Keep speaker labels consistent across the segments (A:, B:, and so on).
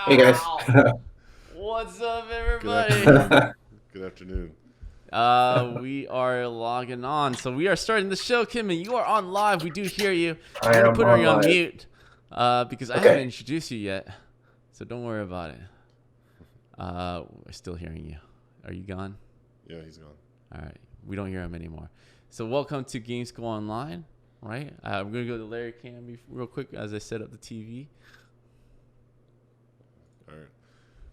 A: Hey guys.
B: What's up,
C: Good
B: everybody?
C: afternoon. Good afternoon.
B: We are logging on. So we are starting the show. Kinman, you are on live. We do hear you. I'm
A: I
B: going to
A: am
B: put
A: on
B: you on
A: live.
B: mute because I haven't
A: Okay.
B: introduced you yet. So don't worry about it. We're still hearing you. Are you gone?
C: Yeah, he's gone.
B: All right. We don't hear him anymore. So welcome to Game School Online, right? I'm going to go to Larry Cam real quick as I set up the TV.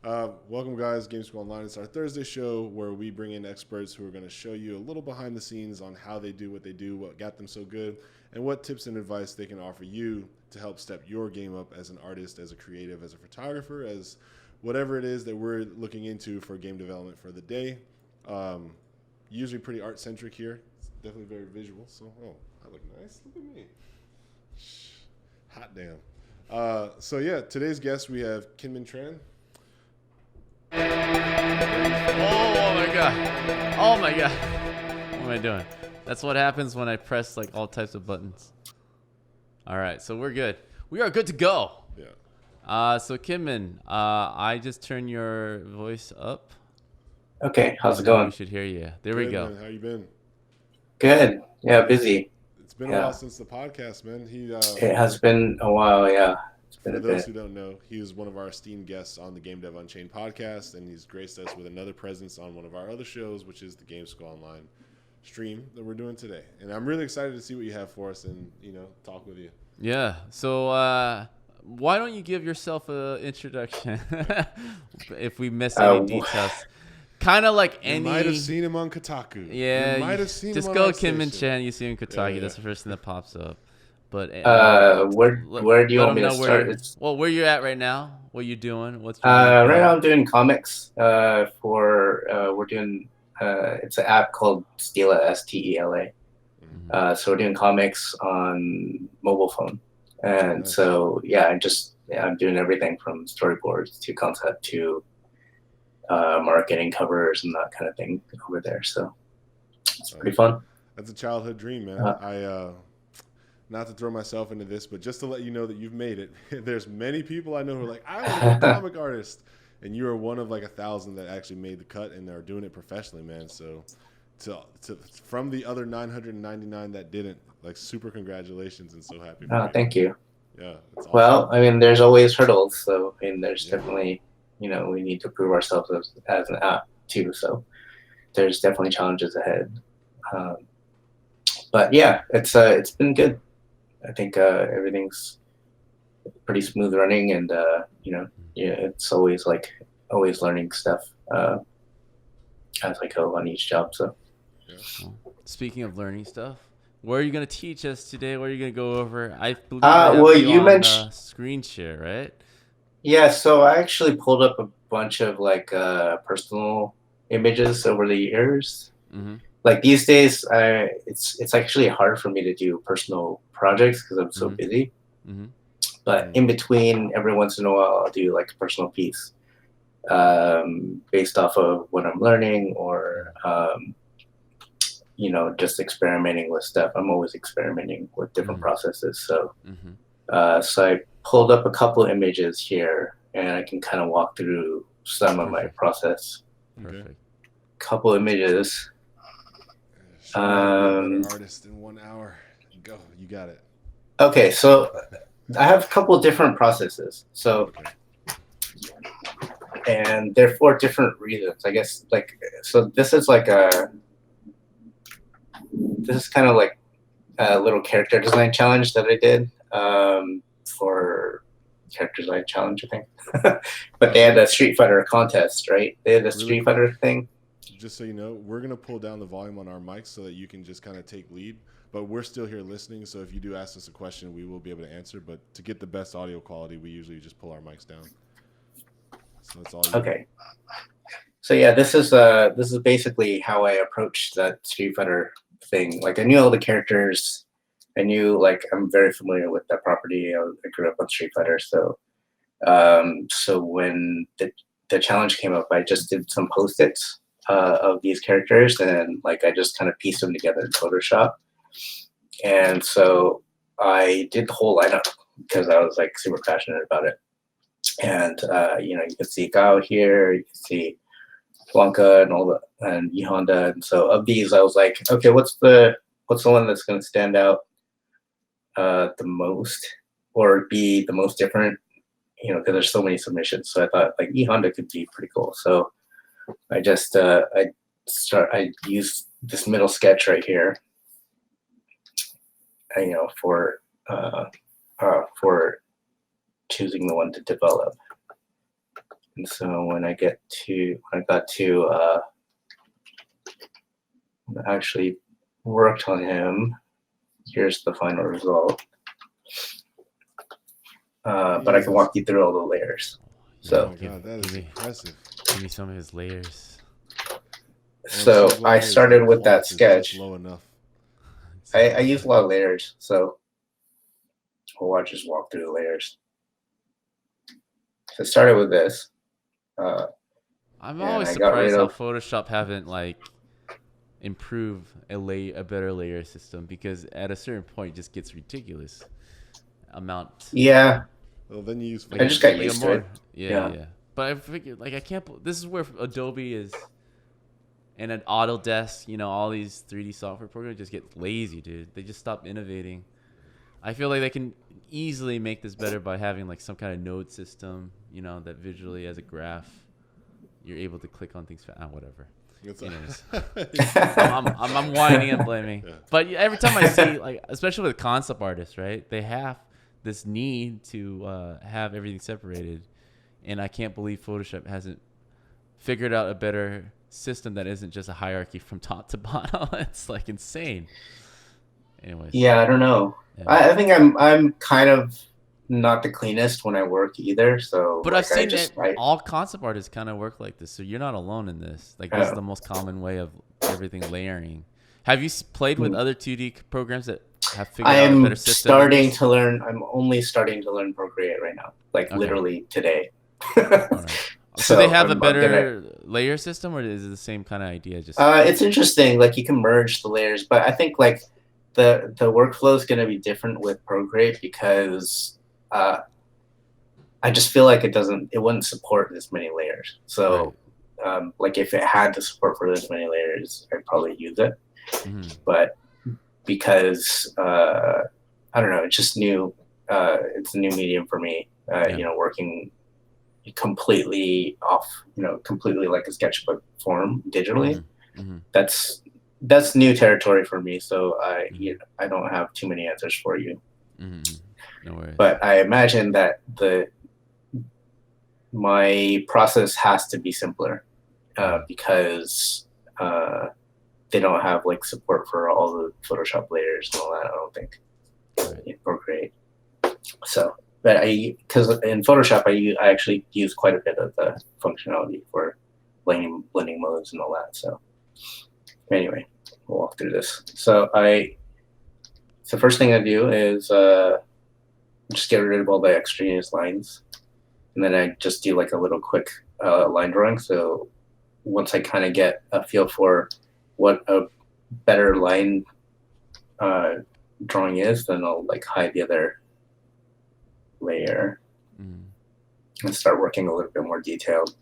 C: All right. Welcome, guys. Game School Online. It's our Thursday show where we bring in experts who are going to show you a little behind the scenes on how they do what they do, what got them so good, and what tips and advice they can offer you to help step your game up as an artist, as a creative, as a photographer, as whatever it is that we're looking into for game development for the day. Usually pretty art-centric here. It's definitely very visual. So, I look nice. Look at me. Hot damn. So, yeah, today's guest, we have Kinman Chan.
B: Oh my god. Oh my god. What am I doing? That's what happens when I press like all types of buttons. All right, so we're good. We are good to go.
C: Yeah.
B: So Kinman, I just turned your voice up.
A: Okay, how's it
B: Now we
A: going?
B: should hear you. There
C: Good,
B: we go.
C: Man. How you been?
A: Good. Yeah, busy.
C: It's been a
A: Yeah.
C: while since the podcast, man.
A: It has been a while, yeah. It's been
C: For
A: a
C: those
A: bit.
C: who don't know, he is one of our esteemed guests on the Game Dev Unchained podcast, and he's graced us with another presence on one of our other shows, which is the Game School Online stream that we're doing today. And I'm really excited to see what you have for us and, talk with you.
B: Yeah. So why don't you give yourself an introduction? If we miss any details. Kind of like
C: You might have seen him on Kotaku.
B: Yeah,
C: you might have seen
B: just
C: him
B: go
C: on
B: Kinman Chan. You see him Kotaku.
C: Yeah.
B: That's the first thing that pops up. But
A: where do you want me to start?
B: Where you're at right now. What you doing? What's your
A: right now I'm doing comics. We're doing it's an app called Stela, Stela. So we're doing comics on mobile phone, and
C: Nice.
A: so I'm doing everything from storyboards to concept to marketing covers and that kind of thing over there. So it's pretty fun.
C: That's a childhood dream, man. Not to throw myself into this, but just to let you know that you've made it. There's many people I know who are like, I want to be a comic artist, and you are one of like 1,000 that actually made the cut and are doing it professionally, man. So, from the other 999 that didn't, like, super congratulations and so happy.
A: Thank you.
C: Yeah, it's awesome.
A: Well, I mean, there's always hurdles, so there's definitely, we need to prove ourselves as an app too. So there's definitely challenges ahead. But yeah, it's been good. I think everything's pretty smooth running, and it's always learning stuff as I go on each job. So,
B: speaking of learning stuff, where are you going to teach us today? What are you going to go over? I believe you mentioned screen share, right?
A: Yeah, so I actually pulled up a bunch of like personal images over the years.
B: Mm-hmm.
A: Like these days, it's actually hard for me to do personal projects because I'm so busy.
B: Mm-hmm.
A: But in between, every once in a while, I'll do like a personal piece based off of what I'm learning or, just experimenting with stuff. I'm always experimenting with different processes. So, so I pulled up a couple images here, and I can kind of walk through some of my process.
B: Perfect.
A: Couple images.
C: Artist in 1 hour. Go, you got it.
A: Okay, so I have a couple different processes. So, and they're for different reasons, I guess. Like, so this is kind of like a little character design challenge that I did for character design challenge, I think. But they had a Street Fighter contest, right? They had a Street Fighter thing.
C: Just so you know, we're going to pull down the volume on our mics so that you can just kind of take lead. But we're still here listening, so if you do ask us a question, we will be able to answer. But to get the best audio quality, we usually just pull our mics down. So that's all you
A: Okay. So yeah, this is basically how I approached that Street Fighter thing. Like I knew all the characters. I knew I'm very familiar with that property. I grew up on Street Fighter, so so when the challenge came up, I just did some post-its of these characters, and I just kind of pieced them together in Photoshop. And so I did the whole lineup because I was super passionate about it. And you can see Gao here, you can see Blanca and and E Honda. And so of these, I was like, okay, what's the one that's going to stand out the most, or be the most different? Because there's so many submissions. So I thought like E Honda could be pretty cool. So I just I used this middle sketch right here, for choosing the one to develop. And so when I got to actually worked on him, here's the final result. But I can walk you through all the layers. So,
C: oh my God, that is impressive.
B: Give me some of his layers.
A: So I started with that sketch.
C: Low enough.
A: I use a lot of layers, so I'll just walk through the layers. So I started with this.
B: I'm always surprised how Photoshop haven't like improved a better layer system, because at a certain point it just gets ridiculous amount.
A: Yeah.
C: Well, then you use.
A: I just got used to it.
B: Yeah. But I figured, like, I can't. This is where Adobe is, and an Autodesk. All these 3D software programs just get lazy, dude. They just stop innovating. I feel like they can easily make this better by having like some kind of node system. That visually as a graph, you're able to click on things. Whatever. Anyways, I'm whining and blaming. Yeah. But every time I see, like, especially with concept artists, right? They have this need to have everything separated, and I can't believe Photoshop hasn't figured out a better system that isn't just a hierarchy from top to bottom. It's like insane. Anyways.
A: Yeah, I don't know. Yeah. I think I'm kind of not the cleanest when I work either. So,
B: but like, I've seen all concept artists kind of work like this. So you're not alone in this. Like, this is the most common way of everything layering. Have you played with other 2D programs that have figured out a better system?
A: I'm only starting to learn Procreate right now. Like, literally today.
B: All right. So they have a better layer system, or is it the same kind of idea? Just
A: it's interesting. Like, you can merge the layers, but I think like the workflow is going to be different with Procreate, because I just feel like it wouldn't support this many layers. So like if it had to support for this many layers, I'd probably use it. Mm-hmm. But because I don't know, it's just new. It's a new medium for me. Working completely off, completely like a sketchbook form digitally. Mm-hmm. That's new territory for me. So I don't have too many answers for you.
B: Mm-hmm. No worries.
A: But I imagine that my process has to be simpler because they don't have like support for all the Photoshop layers and all that. I don't think in Procreate. So, but because in Photoshop I actually use quite a bit of the functionality for blending modes and all that. So anyway, we'll walk through this. So the first thing I do is just get rid of all the extraneous lines, and then I just do like a little quick line drawing. So once I kind of get a feel for what a better line drawing is, then I'll like hide the other layer and start working a little bit more detailed.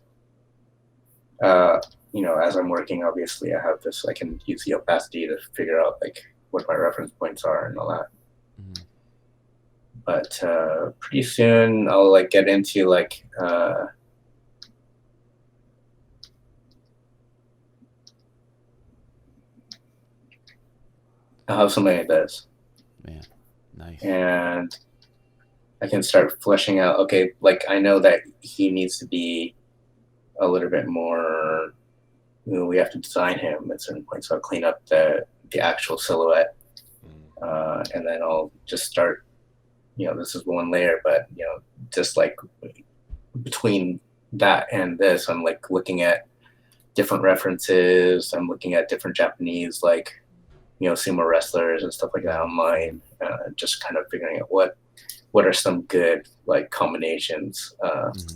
A: As I'm working, obviously I have this, I can use the opacity to figure out like what my reference points are and all that. Mm-hmm. But pretty soon I'll like get into like I'll have something like this.
B: Man, nice.
A: And I can start fleshing out, okay, like I know that he needs to be a little bit more, we have to design him at certain points. So I'll clean up the actual silhouette. And then I'll just start, this is one layer, but, just like between that and this, I'm like looking at different references. I'm looking at different Japanese, like, sumo wrestlers and stuff like that online, just kind of figuring out what are some good like combinations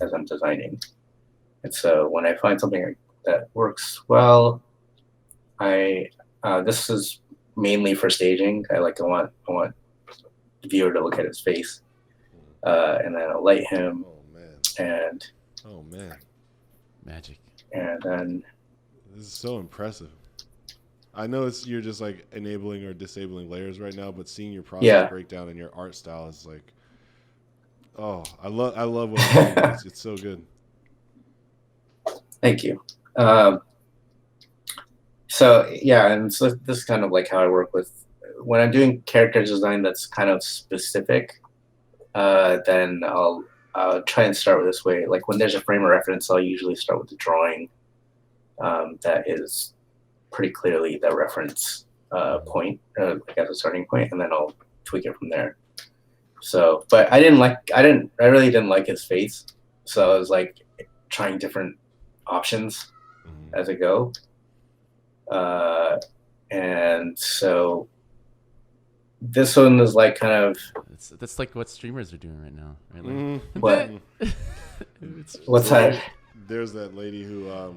A: as I'm designing. And so when I find something that works well, this is mainly for staging. I want the viewer to look at his face, and then I'll light him.
C: Oh man!
A: and
C: Oh man,
B: Magic.
A: then
C: this is so impressive. I know you're just like enabling or disabling layers right now, but seeing your process breakdown and your art style is like, oh, I love what I'm seeing. It's so good.
A: thank you. So yeah, and so this is kind of like how I work with when I'm doing character design that's kind of specific. Then I'll try and start with this way. Like when there's a frame of reference, I'll usually start with the drawing that is pretty clearly the reference point, like as a starting point, and then I'll tweak it from there. So, but I really didn't like his face, so I was like trying different options as I go. And so this one is like kind of
B: that's like what streamers are doing right now, right?
A: What? What's that?
C: There's that lady who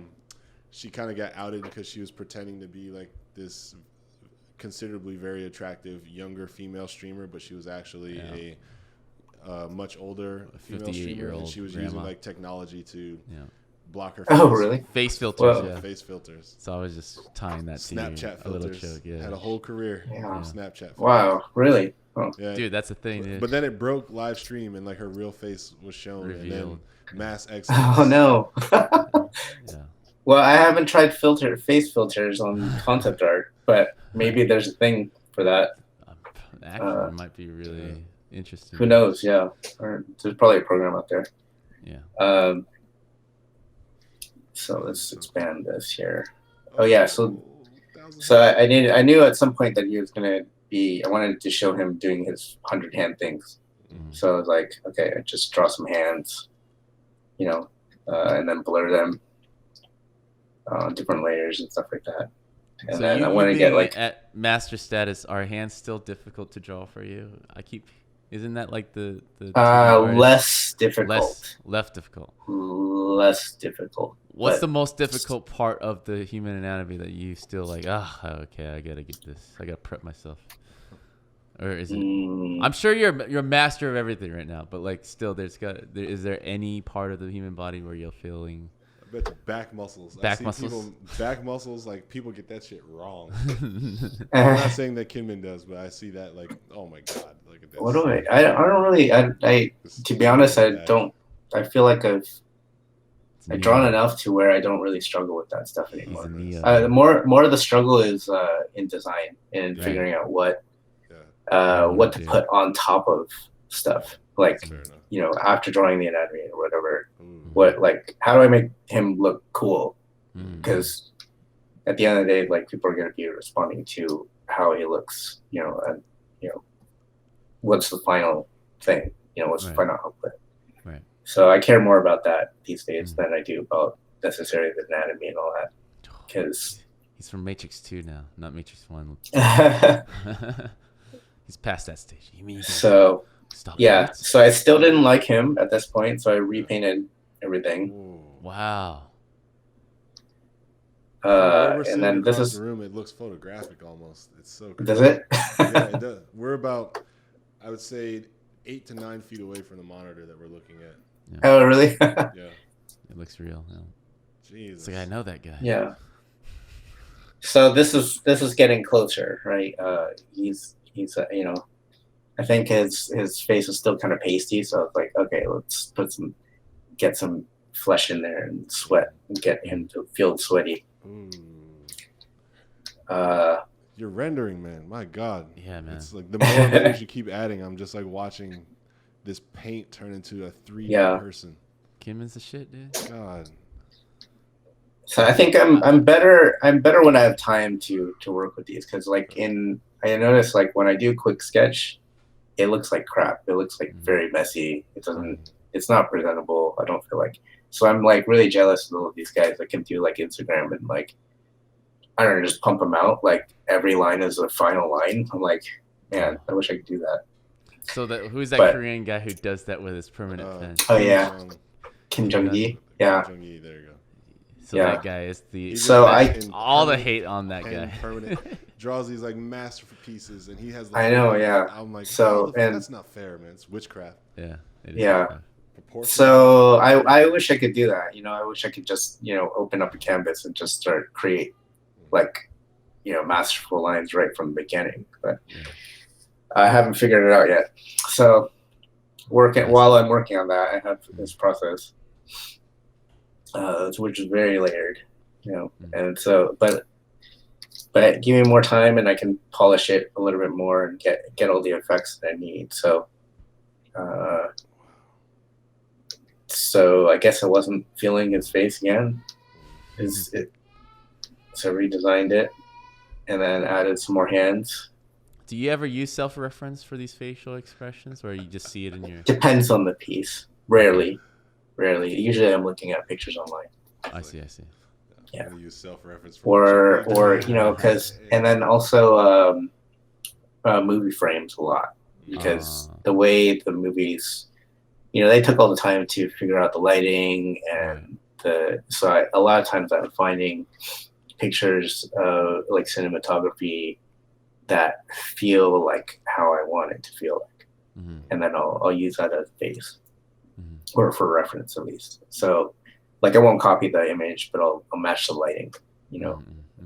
C: she kind of got outed because she was pretending to be like this considerably very attractive younger female streamer, but she was actually a much older female streamer, and she was using like technology to block her face.
A: Oh, really?
B: Face filters,
C: face filters.
B: So I was just tying that to
C: Snapchat
B: a little
C: filters.
B: joke,
C: Had a whole career
A: Yeah.
C: Snapchat filters.
A: Wow, really? Oh.
C: Yeah.
B: Dude, that's the thing, dude.
C: But then it broke live stream and like her real face was shown,
B: Revealed.
C: and then mass exodus.
A: Oh no.
B: Yeah.
A: Well, I haven't tried face filters on concept art, but maybe there's a thing for that.
B: Actually, it might be really interesting.
A: Who knows? Yeah, or there's probably a program out there.
B: Yeah.
A: So let's expand this here. Oh yeah, so I knew at some point that he was gonna be. I wanted to show him doing his 100-hand things. So I was like, okay, just draw some hands, and then blur them on different layers and stuff like that. And
B: so
A: then I want to get like
B: at master status. Are hands still difficult to draw for you? Isn't that like the
A: less difficult?
B: Less difficult.
A: Less difficult.
B: What's the most difficult part of the human anatomy that you still like? Okay, I gotta get this. I gotta prep myself. Or is it? I'm sure you're a master of everything right now, but like still, is there any part of the human body where you're feeling?
C: I bet you back muscles. Back muscles, like people get that shit wrong. I'm not saying that Kinman does, but I see that like, oh my god, look at this.
A: What do I don't really. I to be honest, I don't. I feel like I've drawn enough to where I don't really struggle with that stuff anymore. More of the struggle is in design and figuring out what to put on top of stuff. Like after drawing the anatomy or whatever. How do I make him look cool? Because at the end of the day, like people are going to be responding to how he looks, and what's the final thing, what's the final output.
B: Right.
A: So I care more about that these days than I do about necessarily the anatomy and all that. Because
B: he's from Matrix 2 now, not Matrix 1. He's past that stage. You mean
A: so I still didn't like him at this point, so I repainted everything.
C: Ooh.
B: Wow.
A: And then this is
C: the room. It looks photographic almost. It's so crazy.
A: Does it?
C: Yeah, it does. We're about, I would say, 8 to 9 feet away from the monitor that we're looking at.
B: Yeah.
A: Oh, really?
C: Yeah.
B: It looks real. Yeah.
C: Jesus.
B: It's like I know that guy.
A: Yeah. So this is getting closer, right? He's I think his face is still kind of pasty, so it's like, okay, let's get some flesh in there and sweat and get him to feel sweaty.
C: You're rendering, man. My God.
B: Yeah, man.
C: It's like the more layers you keep adding, I'm just like watching this paint turn into a 3D person.
B: Kinman's the shit, dude.
C: God.
A: So I think I'm better when I have time to work with these, because I notice like when I do quick sketch, it looks like crap. It looks like very messy. It's not presentable. I don't feel like. So I'm like really jealous of all of these guys that can do like Instagram and like, I don't know, just pump them out. Like every line is a final line. I'm like, man, I wish I could do that.
B: So who's that Korean guy who does that with his permanent pen?
A: Oh yeah, Kim Jung-gi. Yeah.
C: Kim Jung-gi, there you go.
B: So that guy is the.
A: So
B: all the hate on that guy.
C: Permanent, draws these like masterful pieces, and he has.
A: I know, yeah.
C: I'm like,
A: so and
C: that's not fair, man. It's witchcraft.
B: Yeah.
A: Yeah.
C: proportions?
A: So I wish I could do that. I wish I could just open up a canvas and just start create like masterful lines right from the beginning. But I haven't figured it out yet. So while I'm working on that, I have this process, which is very layered, and so but give me more time and I can polish it a little bit more and get all the effects that I need. So I guess I wasn't feeling his face again. So redesigned it and then added some more hands.
B: Do you ever use self-reference for these facial expressions, or you just see it in your?
A: Depends on the piece. Rarely. Usually I'm looking at pictures online.
B: I see.
A: Yeah.
C: I'm gonna use self-reference for
A: Or because and then also movie frames a lot, because the way the movies, they took all the time to figure out the lighting and a lot of times I'm finding pictures like cinematography that feel like how I want it to feel like, and then I'll use that as base or for reference at least. So like I won't copy the image, but I'll match the lighting,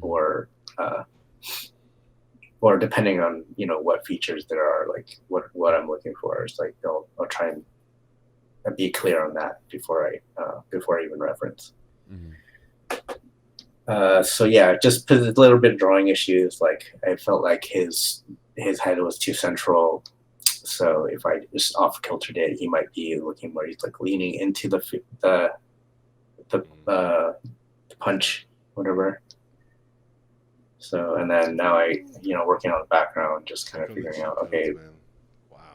A: or depending on what features there are, like what I'm looking for. It's like I'll try and be clear on that before I even reference. So yeah, just a little bit of drawing issues. Like I felt like his head was too central. So if I just off kiltered it, he might be looking where he's like leaning into the punch, whatever. So and then now I working on the background, just kind of figuring out okay.
C: Wow.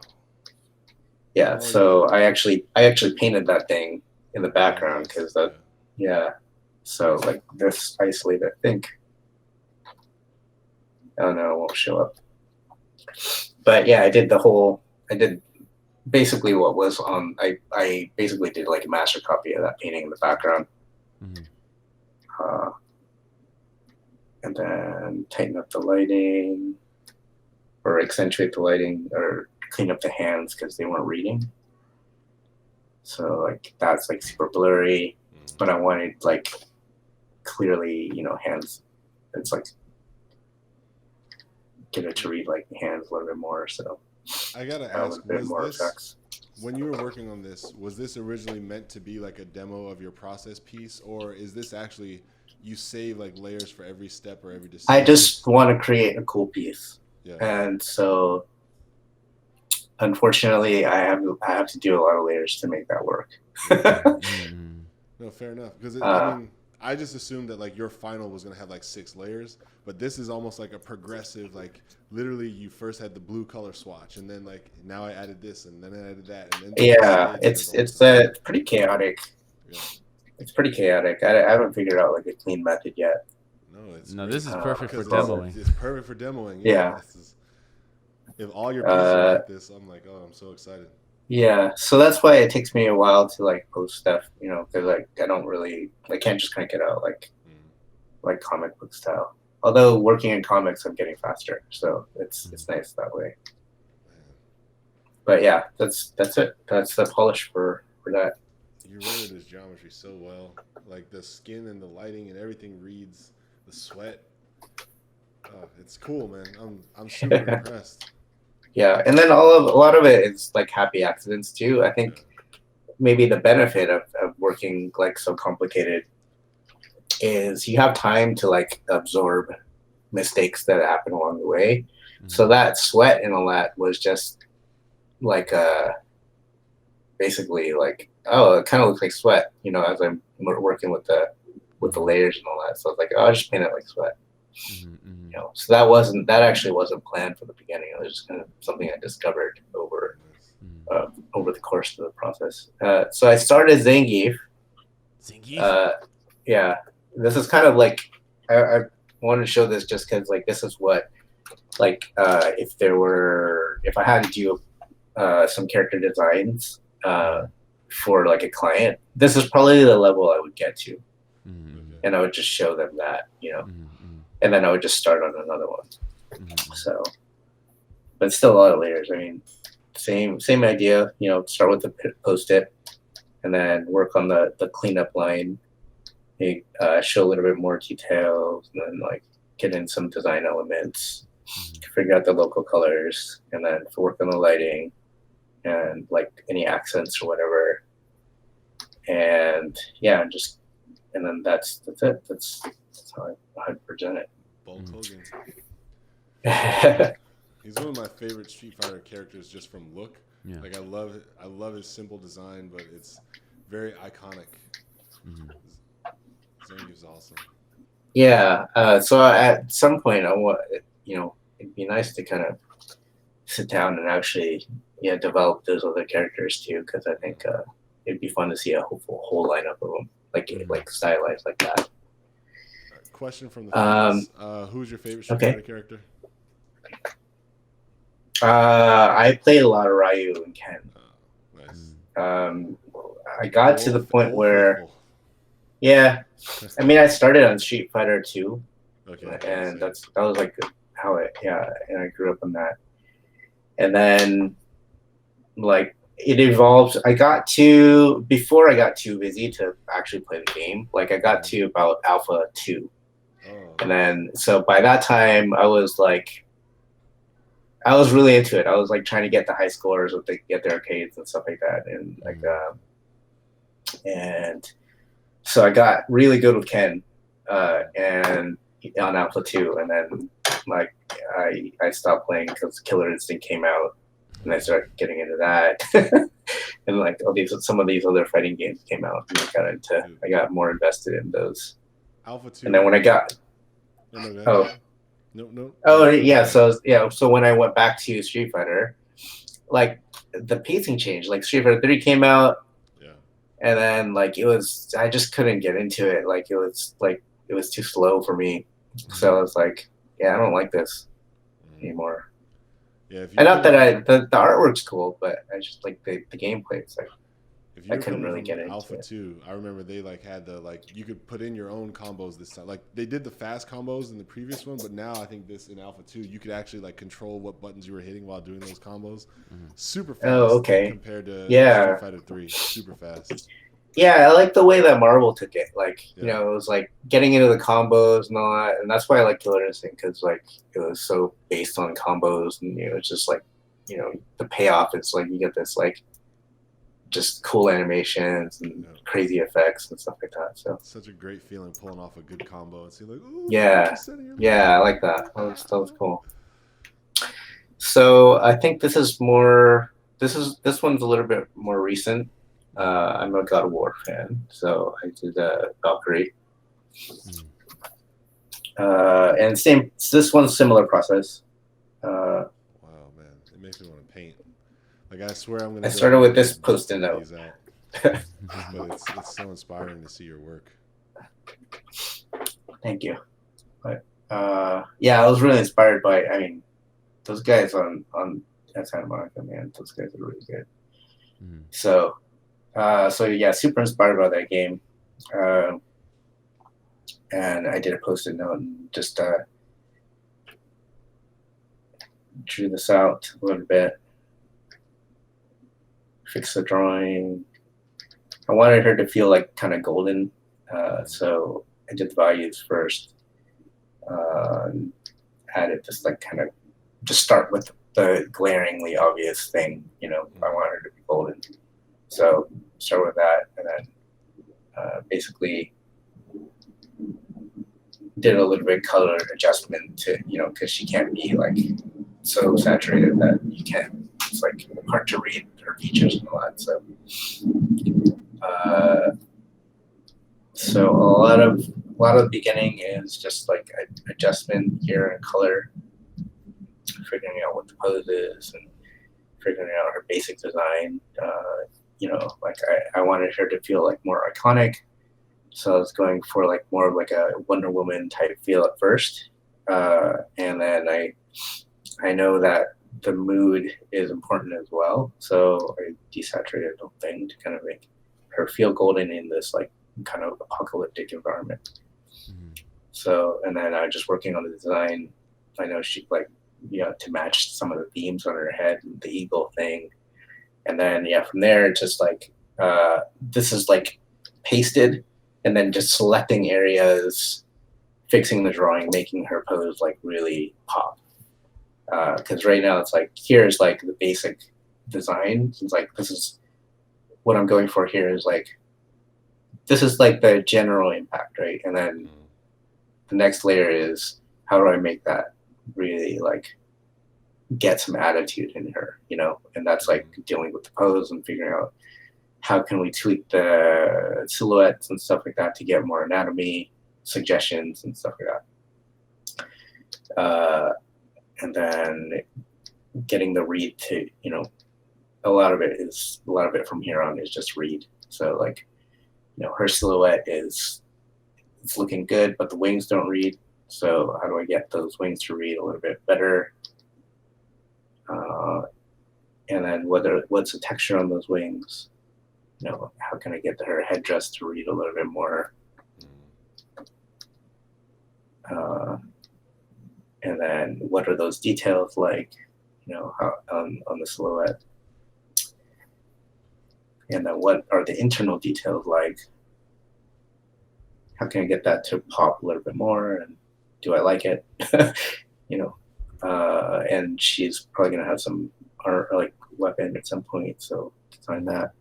A: Yeah, so I actually painted that thing in the background because so like this isolated, I think. Oh no, it won't show up. But yeah, I did basically what was on. I basically did like a master copy of that painting in the background, and then tighten up the lighting, or accentuate the lighting, or clean up the hands because they weren't reading. So like that's like super blurry, but I wanted like clearly, hands. It's like get it to read like the hands a little bit more. So
C: I gotta ask, when you were working on this, was this originally meant to be like a demo of your process piece, or is this actually you save like layers for every step or every decision?
A: I just want to create a cool piece,
C: yeah.
A: And so unfortunately, I have to do a lot of layers to make that work.
C: No, fair enough. Because I mean, I just assumed that like your final was gonna have like 6 layers, but this is almost like a progressive. Like literally, you first had the blue color swatch, and then like now I added this, and then I added that, and then
A: it's pretty chaotic. Yeah. It's pretty chaotic. I haven't figured out like a clean method yet.
C: No,
B: this is perfect for demoing.
C: It's perfect for demoing.
A: Yeah.
C: If all your pieces are like this, I'm like, oh, I'm so excited.
A: Yeah, so that's why it takes me a while to like post stuff, because like I can't just crank it out like comic book style. Although working in comics, I'm getting faster, so it's nice that way. But yeah, that's it. That's the polish for that.
C: You rendered this geometry so well, like the skin and the lighting and everything reads. The sweat, it's cool, man. I'm super impressed.
A: Yeah, and then a lot of it is like happy accidents too. I think maybe the benefit of working like so complicated is you have time to like absorb mistakes that happen along the way. So that sweat and all that was just like basically like, oh, it kind of looks like sweat, as I'm working with the layers and all that. So I was like, oh, I'll just paint it like sweat. So that actually wasn't planned from the beginning. It was just kind of something I discovered over the course of the process. So I started Zangief. Yeah, this is kind of like I wanted to show this just because like this is what like if I had to do some character designs for like a client, this is probably the level I would get to, and I would just show them that, and then I would just start on another one. So, but still a lot of layers. I mean, same idea. Start with the post-it, and then work on the cleanup line, show a little bit more details, and then like get in some design elements, figure out the local colors, and then work on the lighting and like any accents or whatever. And yeah, and then that's it. That's how I present
C: Bulk Hogan.
A: it.
C: He's one of my favorite Street Fighter characters just from look.
B: Yeah.
C: Like I love it. I love his simple design, but it's very iconic. Zangief is awesome.
A: Yeah. So at some point, I want, it'd be nice to kind of sit down and actually, develop those other characters too, because I think it'd be fun to see a whole lineup of them, like stylized like that.
C: All right, question from the fans. Who's your favorite Street Fighter character?
A: I played a lot of Ryu and Ken.
C: Nice.
A: I got to the point where, I mean, I started on Street Fighter 2, and that was like how and I grew up on that. And then, like, it evolved. Before I got too busy to actually play the game, like, I got to about Alpha 2. And then, so by that time, I was really into it. I was like trying to get the high scores with get the arcades and stuff like that. And like, and so I got really good with Ken, and on Alpha 2. And then like, I stopped playing because Killer Instinct came out, and I started getting into that. And like some of these other fighting games came out, and I got more invested in those.
C: Alpha 2.
A: And then when I got,
C: No.
A: Oh yeah, so when I went back to Street Fighter, like the pacing changed. Like Street Fighter 3 came out, and then like I just couldn't get into it. Like it was too slow for me. So I was like, I don't like this anymore. Yeah, and not that the artwork's cool, but I just like the gameplay. It's like I couldn't really get into
C: Alpha 2. I remember they had you could put in your own combos this time. Like they did the fast combos in the previous one, but now I think in Alpha 2 you could actually like control what buttons you were hitting while doing those combos. Super fast.
A: Oh, okay.
C: Compared to Street Fighter 3, super fast.
A: Yeah, I like the way that Marvel took it. Like, it was like getting into the combos and all that, and that's why I like Killer Instinct, because like it was so based on combos, and it's just like, the payoff is like you get this like just cool animations and crazy effects and stuff like that. So
C: it's such a great feeling pulling off a good combo and see like,
A: I like that. That was cool. So I think this one's a little bit more recent. I'm a God of War fan, so I did Valkyrie. And this one's similar process.
C: Wow, man, it makes me want to paint. Like I swear I'm gonna.
A: I started with this Post-it note.
C: But it's so inspiring to see your work.
A: Thank you. But I was really inspired by. I mean, those guys on Santa Monica, man, those guys are really good. So super inspired by that game. And I did a Post-it note and just drew this out a little bit, fixed the drawing. I wanted her to feel like kind of golden, so I did the values first. Added this like kind of just start with the glaringly obvious thing, I want her to be golden. So start with that, and then basically did a little bit of color adjustment to, because she can't be like so saturated that you can't. It's like hard to read her features and all that. So a lot of the beginning is just like adjustment here in color, figuring out what the pose is and figuring out her basic design. Like I wanted her to feel like more iconic. So I was going for like more of like a Wonder Woman type feel at first. And then I know that the mood is important as well. So I desaturated the whole thing to kind of make her feel golden in this like kind of apocalyptic environment. So, and then I just working on the design. I know she like, to match some of the themes on her head, the eagle thing. And then, from there, just like this is like pasted, and then just selecting areas, fixing the drawing, making her pose like really pop. Because right now it's like, here's like the basic design. It's like, this is what I'm going for here, is like, this is like the general impact, right? And then the next layer is, how do I make that really like get some attitude in her, you know? And that's like dealing with the pose and figuring out how can we tweak the silhouettes and stuff like that to get more anatomy suggestions and stuff like that. And then getting the read to, you know, a lot of it from here on is just read. So like, you know, her silhouette it's looking good, but the wings don't read. So how do I get those wings to read a little bit better? And then what's the texture on those wings? You know, how can I get her headdress to read a little bit more? And then what are those details like? You know, how on the silhouette? And then what are the internal details like? How can I get that to pop a little bit more? And do I like it? You know, and she's probably gonna have some art, like weapon at some point, so design that.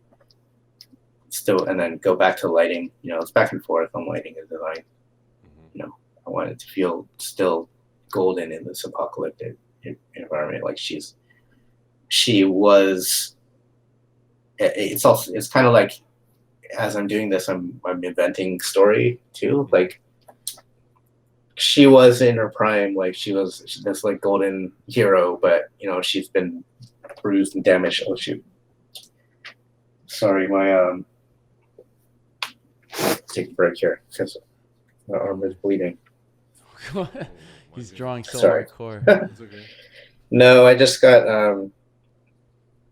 A: Still, and then go back to lighting. You know, it's back and forth on lighting and design. You know, I want it to feel still golden in this apocalyptic environment. Like she was. It's kind of like, as I'm doing this, I'm inventing story too. Like, she was in her prime, like she's this like golden hero, but you know, she's been bruised and damaged. Oh shoot! Sorry, my take a break here because my arm is bleeding.
B: He's drawing so
A: Sorry.
B: hardcore.
C: It's okay.
A: No, I just got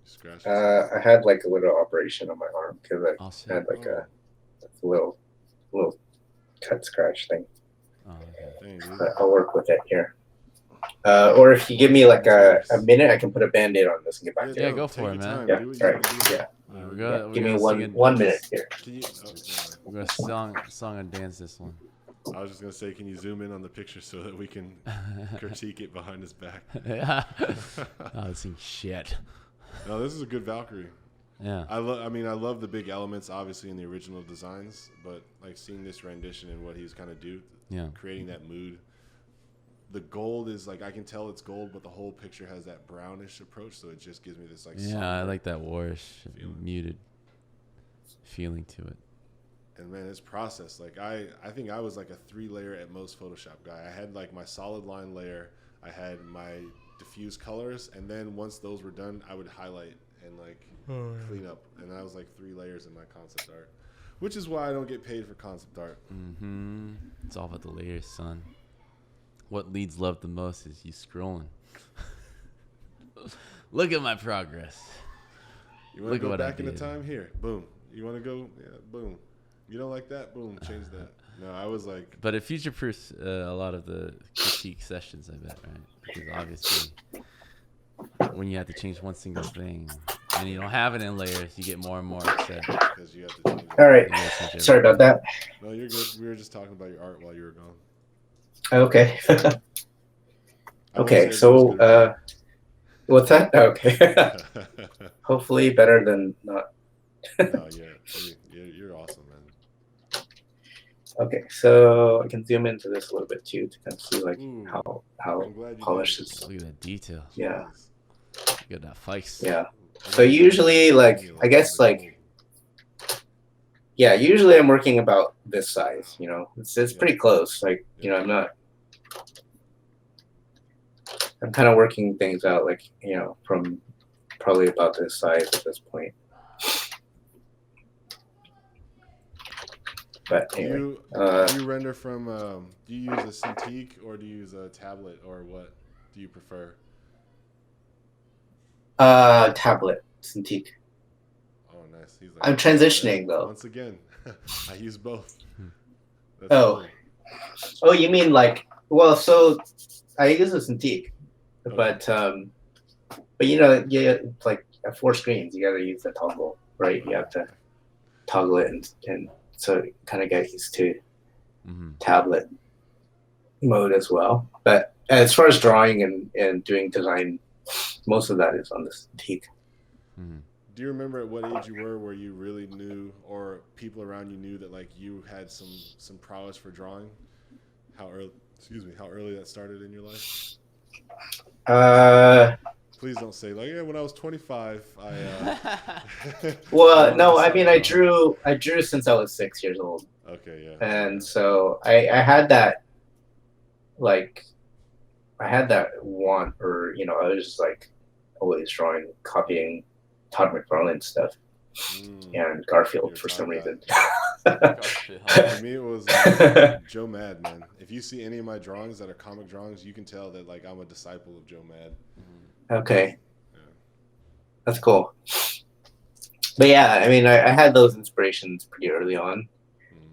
C: Scratch.
A: I had like a little operation on my arm because I had like a little cut scratch thing.
B: Oh, okay.
C: Dang, dude.
A: But I'll work with it here. Or if you give me like a minute, I can put a band-aid on this and get back to
B: Yeah,
A: it.
B: go for it,
C: your
B: man.
C: time.
A: Yeah,
C: Do what you
A: sorry.
C: gotta do.
A: Yeah.
B: We're
A: Yeah,
B: gonna,
A: give me
B: sing
A: one minute here.
C: Can you, sorry.
B: We're gonna song and dance this one.
C: I was just gonna say, can you zoom in on the picture so that we can critique it behind his back?
B: Yeah. Oh, this thing's shit.
C: No, this is a good Valkyrie.
B: Yeah.
C: I love the big elements, obviously, in the original designs, but like seeing this rendition and what he's kind of creating that mood. The gold is like, I can tell it's gold, but the whole picture has that brownish approach, so it just gives me this like.
B: Yeah, I like that warish, muted feeling to it.
C: And man, it's processed. Like I think I was like a 3-layer at most Photoshop guy. I had like my solid line layer, I had my diffuse colors, and then once those were done, I would highlight and like clean up. And I was like 3 layers in my concept art, which is why I don't get paid for concept art.
B: Mm-hmm. It's all about the layers, son. What leads love the most is you scrolling. Look at my progress.
C: You want to go back in the time? Here, boom. You want to go? Yeah, boom. You don't like that? Boom, change that. No, I was like.
B: But it future-proofs a lot of the critique sessions, I bet, right? Because obviously, when you have to change one single thing and you don't have it in layers, you get more and more upset.
C: Because you have to change it.
A: All right. Sorry about that.
C: No, you're good. We were just talking about your art while you were gone.
A: Okay. Okay, so what's that? Okay. Hopefully better than not.
C: No, you're awesome, man.
A: Okay, so I can zoom into this a little bit too to kind of see like how polished it's.
B: Look at that detail.
A: Yeah.
B: You got that face.
A: Yeah. So usually, like, I guess like, yeah, usually I'm working about this size. You know, it's pretty close. Like, you know, I'm kind of working things out, like, you know, from probably about this size at this point. But anyway,
C: do you render from? Do you use a Cintiq or do you use a tablet, or what do you prefer?
A: tablet, Cintiq.
C: Oh, nice. He's like,
A: I'm transitioning though.
C: Once again, I use both. That's
A: cool. Oh, you mean like? Well, so I use a Cintiq, but you know, yeah, like 4 screens. You gotta use the toggle, right? You have to. toggle it and so kind of get used to
B: Mm-hmm.
A: tablet mode as well. But as far as drawing and doing design, most of that is on this Teak.
B: Mm-hmm.
C: Do you remember at what age you were where you really knew, or people around you knew that like you had some prowess for drawing? How early that started in your life?
A: Uh,
C: Please don't say like, yeah, when I was 25, I I
A: well,
C: wanted
A: no,
C: to
A: I
C: start
A: mean,
C: drawing.
A: I drew since I was 6 years old,
C: Okay, yeah.
A: and
C: Okay.
A: so I had that like I had that want, or I was just like always drawing, copying Todd McFarlane stuff and
C: You're
A: Garfield
C: a
A: for some
C: Todd guy.
A: reason.
B: Garfield.
C: For me, it was Joe Mad, man. If you see any of my drawings that are comic drawings, you can tell that like I'm a disciple of Joe Mad.
A: Okay,
C: Yeah.
A: that's cool. But yeah, I mean, I had those inspirations pretty early on,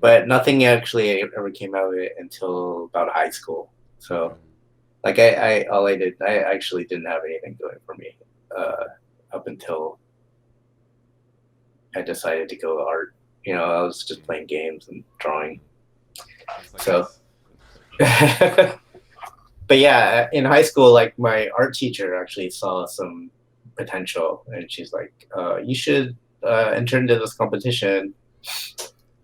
A: but nothing actually ever came out of it until about high school. So, like, all I did, I actually didn't have anything going for me up until I decided to go art. I was just playing games and drawing.
B: It's like
A: So,
B: us.
A: but yeah, in high school, like my art teacher actually saw some potential, and she's like, "You should enter into this competition."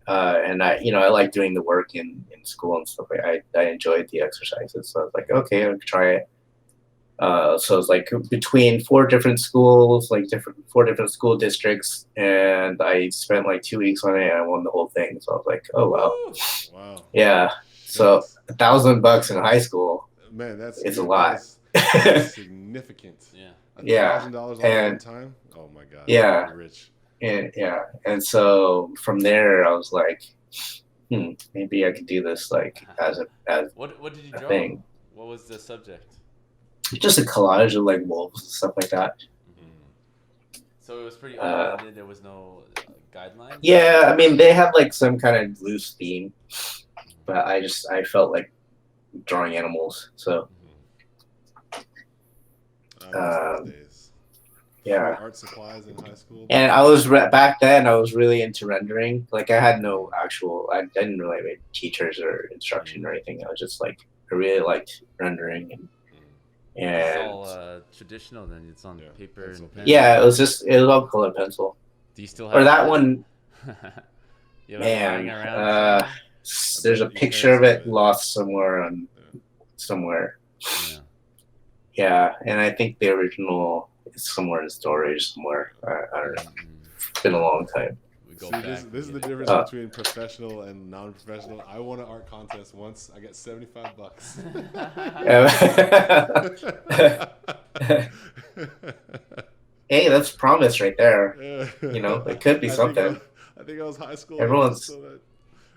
A: And I like doing the work in school and stuff. I enjoyed the exercises, so I was like, okay, I'll try it. So it's like between four different schools, like four different school districts, and I spent like 2 weeks on it. And I won the whole thing, so I was like, oh wow,
C: Wow.
A: yeah. So
C: Shit.
A: $1,000 in high school
C: Man, that's
A: is a
C: good.
A: lot.
C: That's significant.
B: Yeah.
A: Yeah,
C: $1,000 all at
A: and
C: one time. Oh my god.
A: yeah,
C: You're rich.
A: and so from there I was like, maybe I could do this like as
B: What did you
A: a
B: draw?
A: thing.
B: What was the subject?
A: Just a collage of like wolves and stuff like that.
B: So it was pretty open-ended. There was no guidelines.
A: Yeah, I mean they have like some kind of loose theme, but I felt like drawing animals. So
C: I miss those days.
A: yeah.
C: Free art supplies in high school.
A: And I was back then. I was really into rendering. Like I had no actual. I didn't really have teachers or instruction or anything. I was just like I really liked rendering
B: It's
A: and
B: all traditional. Then it's on paper and pen.
A: yeah, it was all colored pencil.
B: Do you still have
A: Or that one?
B: You have it lying
A: Man,
B: around
A: there's a
C: bet you
A: picture of
C: parents
A: it
C: have it.
A: lost somewhere.
B: somewhere?
A: Yeah, and I think the original is somewhere in storage somewhere. I don't know. It's been a long time.
B: We go
C: See,
B: back.
C: this
B: and
C: is the
B: get it.
C: difference between professional and non-professional. I won an art contest once. I got $75.
A: Hey, that's promise right there. It could be something.
C: I think I was high school.
A: Everyone's
C: So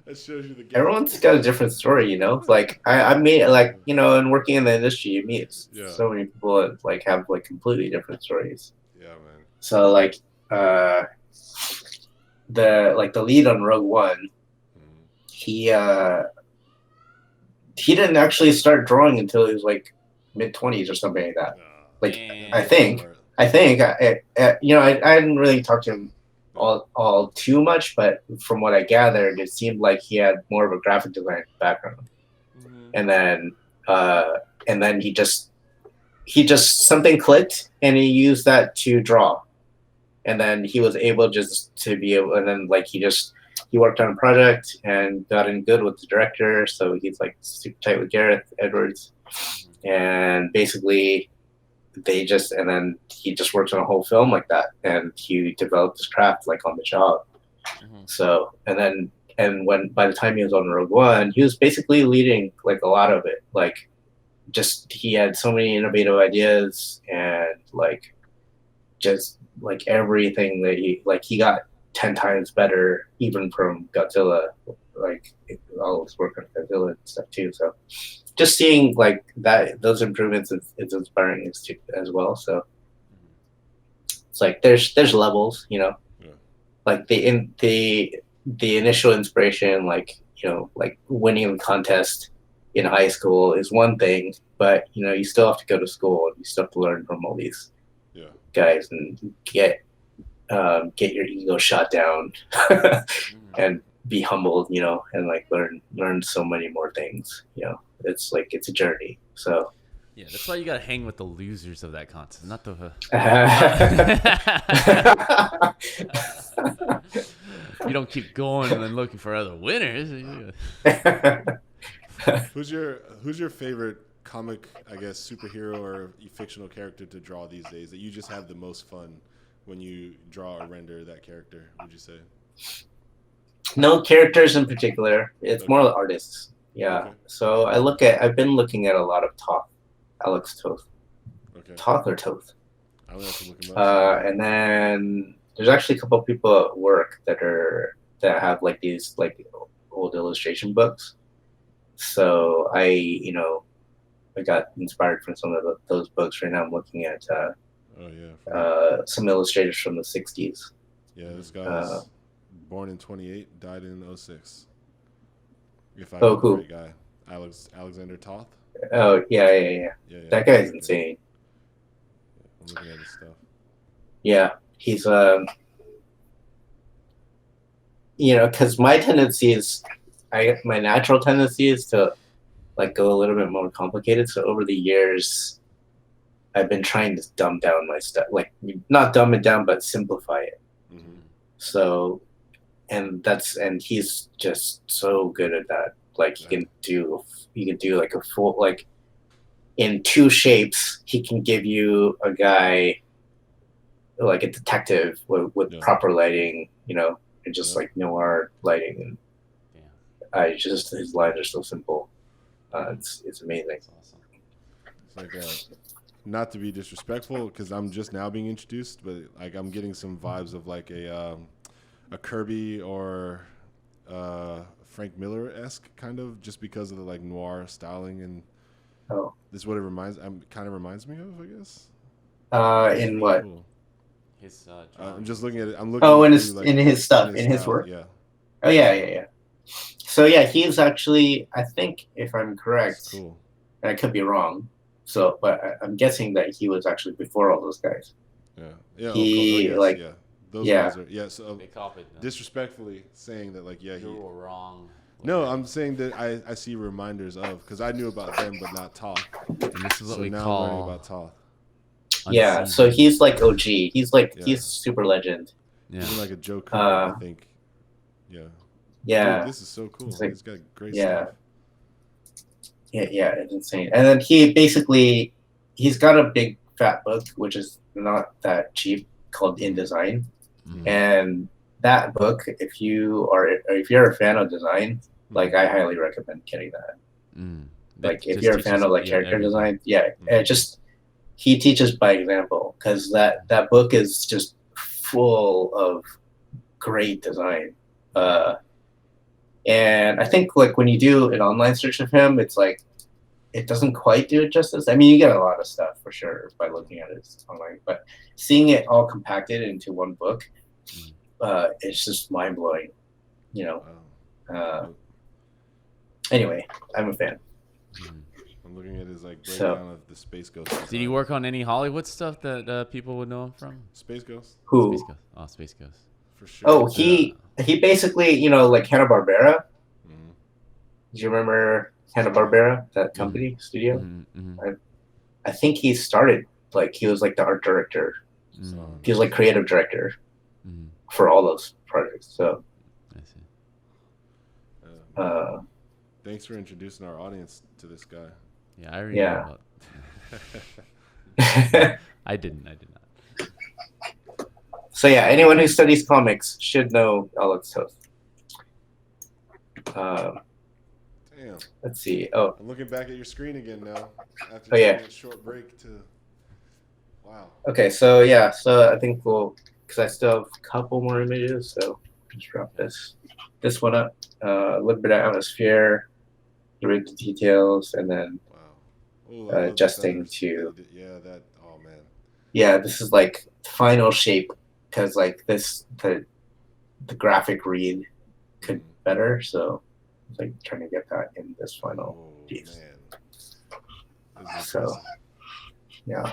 C: that shows you the gap.
A: everyone's got a different story. Like I meet like and working in the industry, you meet so many people that like have like completely different stories.
C: Yeah, man.
A: So like the lead on Rogue One, he didn't actually start drawing until he was like mid-20s or something like that. Like
B: Damn.
A: I think I didn't really talk to him all too much, but from what I gathered, it seemed like he had more of a graphic design background, and then he just something clicked, and he used that to draw, and then he was able just to be able, and then like he worked on a project and got in good with the director, so he's like super tight with Gareth Edwards, and basically and then he just worked on a whole film like that, and he developed his craft like on the job. So and when by the time he was on Rogue One, he was basically leading like a lot of it. Like just he had so many innovative ideas, and like just like everything that he got 10 times better even from Godzilla. Like all his work on Godzilla and stuff too. So just seeing like those improvements is inspiring as well. So it's like there's levels, like the initial inspiration, like like winning the contest in high school is one thing, but you still have to go to school and you still have to learn from all these guys and get get your ego shot down and be humbled, and like learn so many more things. It's like it's a journey. So
B: Yeah, that's why you gotta hang with the losers of that contest, not the. You don't keep going and then looking for other winners.
C: Who's your favorite comic, I guess, superhero or fictional character to draw these days that you just have the most fun when you draw or render that character? Would you say?
A: No characters in particular. It's more the artists. Yeah.
C: Okay.
A: So I've been looking at a lot of Toth, Alex Toth.
C: Okay.
A: Toth or Toth.
C: I'm gonna have to look him up.
A: And then there's actually a couple of people at work that have like these like old illustration books. So I got inspired from some of those books. Right now I'm looking at some illustrators from the 60s.
C: Yeah, this guy's born in 28, died in 06. If I
A: Oh,
C: got
A: cool.
C: the right guy. Alexander Toth.
A: Oh, yeah. That guy's insane.
C: I'm looking at his stuff.
A: Yeah, he's because my natural tendency is to like go a little bit more complicated. So over the years, I've been trying to dumb down my stuff, like not dumb it down, but simplify it.
C: Mm-hmm.
A: So, and he's just so good at that. Like he can do like a full, like in 2 shapes, he can give you a guy like a detective with proper lighting, and just like noir lighting, and his lines are so simple. It's amazing.
B: That's awesome.
C: It's like not to be disrespectful because I'm just now being introduced, but like I'm getting some vibes of like a Kirby or Frank Miller-esque kind of, just because of the like noir styling, and this is what it kind of reminds me of, I guess.
A: In what?
C: Cool.
B: His
C: I'm just looking at it. I'm looking.
A: In his stuff, in his work.
C: Yeah.
A: Oh yeah. So yeah, he's actually, I think, if I'm correct,
C: That's cool.
A: and I could be wrong. So, but I'm guessing that he was actually before all those guys.
C: Yeah.
A: He
C: Those guys are So
B: they copied them.
C: Disrespectfully saying that, like,
B: you were wrong.
C: No, I'm saying that I see reminders of, because I knew about them, but not Toth.
B: And this is what we
C: now
B: call
C: I'm learning about Toth.
A: Yeah, so he's like OG. He's super legend.
B: Yeah.
C: Even like a Joe Kerr, I think. Yeah.
A: Yeah.
C: Dude, this is so cool.
A: Like,
C: he's got great stuff.
A: Yeah, it's insane. And then he's got a big fat book, which is not that cheap, called In Design.
B: Mm-hmm.
A: And that book, if you're a fan of design, like I highly recommend getting that. Like if you're a fan of like character design, he teaches by example, because that book is just full of great design. And I think like when you do an online search of him, it's like it doesn't quite do it justice. I mean, you get a lot of stuff for sure by looking at it online, but seeing it all compacted into one book, it's just mind blowing. Anyway, I'm a fan.
C: I'm looking at his like breakdown of the Space Ghost.
B: Did he work on any Hollywood stuff that people would know him from?
C: Space Ghost.
A: Who?
B: Space Ghost. Oh, Space Ghost.
C: For sure.
A: Oh, he basically, like Hanna-Barbera.
C: Mm-hmm.
A: Do you remember Hanna-Barbera, that company studio?
B: Mm-hmm.
A: I think he started like he was like the art director.
B: Mm-hmm.
A: He was like creative director for all those projects. So
B: I see.
C: Thanks for introducing our audience to this guy.
B: Yeah, I already know about. I did not.
A: So yeah, anyone who studies comics should know Alex Toth.
C: Damn.
A: Let's see. Oh,
C: I'm looking back at your screen again now after
A: yeah.
C: taking a short break to. Wow.
A: Okay, so yeah, I think because I still have a couple more images, so just drop this one up. A little bit of atmosphere, read the details, and then adjusting to.
C: Yeah, that. Oh man.
A: Yeah, this is like final shape, because like the graphic read could better, so it's like trying to get that in this final piece.
C: Man.
A: So yeah,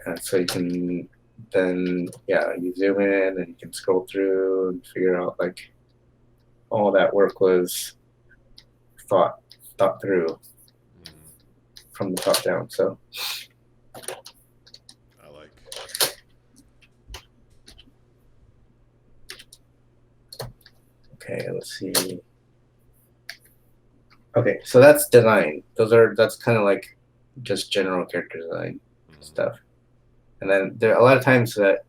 A: and so you can then yeah, you zoom in and you can scroll through and figure out like all that work was thought through from the top down. So
C: I like.
A: okay, let's see. Okay, so that's design. That's kind of like just general character design stuff. And then there are a lot of times that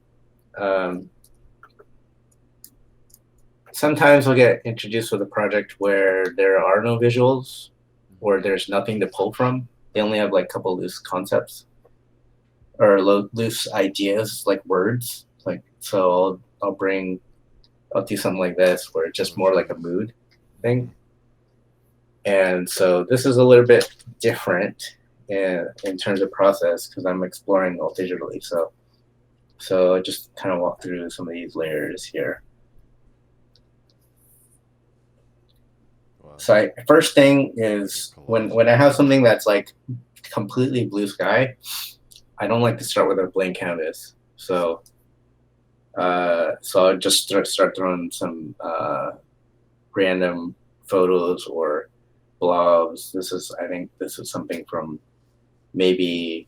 A: sometimes we'll get introduced with a project where there are no visuals or there's nothing to pull from. They only have like a couple loose concepts or loose ideas, like words. Like so, I'll do something like this where it's just more like a mood thing. And so this is a little bit different in terms of process because I'm exploring all digitally. So I just kind of walk through some of these layers here.
C: Wow.
A: So first thing is when I have something that's like completely blue sky, I don't like to start with a blank canvas. So I'll just start throwing some random photos or blobs. I think this is something from maybe